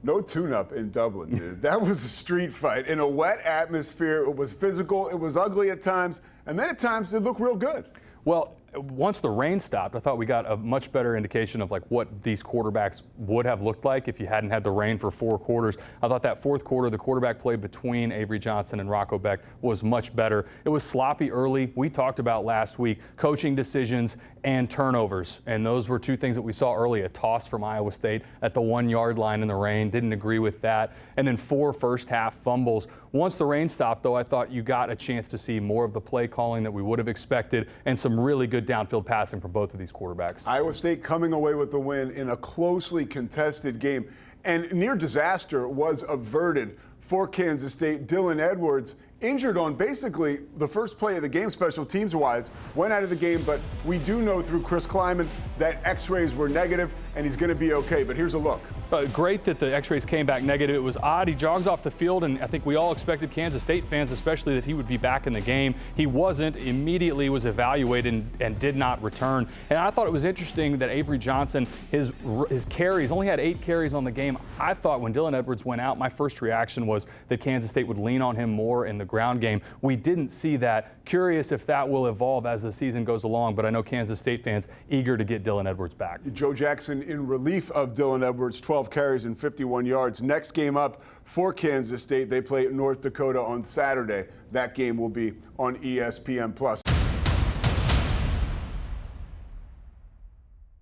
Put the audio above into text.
No tune-up in Dublin, dude. That was a street fight in a wet atmosphere. It was physical. It was ugly at times. And then at times it looked real good. Well, once the rain stopped, I thought we got a much better indication of like what these quarterbacks would have looked like if you hadn't had the rain for 4 quarters. I thought that fourth quarter, the quarterback play between Avery Johnson and Rocco Beck was much better. It was sloppy early. We talked about last week coaching decisions and turnovers, and those were 2 things that we saw early. A toss from Iowa State at the 1-yard line in the rain, didn't agree with that, and then 4 first-half fumbles. Once the rain stopped, though, I thought you got a chance to see more of the play calling that we would have expected and some really good downfield passing from both of these quarterbacks. Iowa State coming away with the win in a closely contested game, and near disaster was averted for Kansas State. Dylan Edwards injured on basically the first play of the game, special teams-wise, went out of the game, but we do know through Chris Kleiman that x-rays were negative and he's going to be okay. But here's a look. Great that the x-rays came back negative. It was odd. He jogs off the field, and I think we all expected, Kansas State fans especially, that he would be back in the game. He wasn't. Immediately was evaluated and did not return. And I thought it was interesting that Avery Johnson, his carries, only had 8 carries on the game. I thought when Dylan Edwards went out, my first reaction was that Kansas State would lean on him more in the ground game. We didn't see that. Curious if that will evolve as the season goes along, but I know Kansas State fans eager to get Dylan Edwards back. Joe Jackson in relief of Dylan Edwards, 12 carries and 51 yards. Next game up for Kansas State, they play North Dakota on Saturday. That game will be on ESPN+.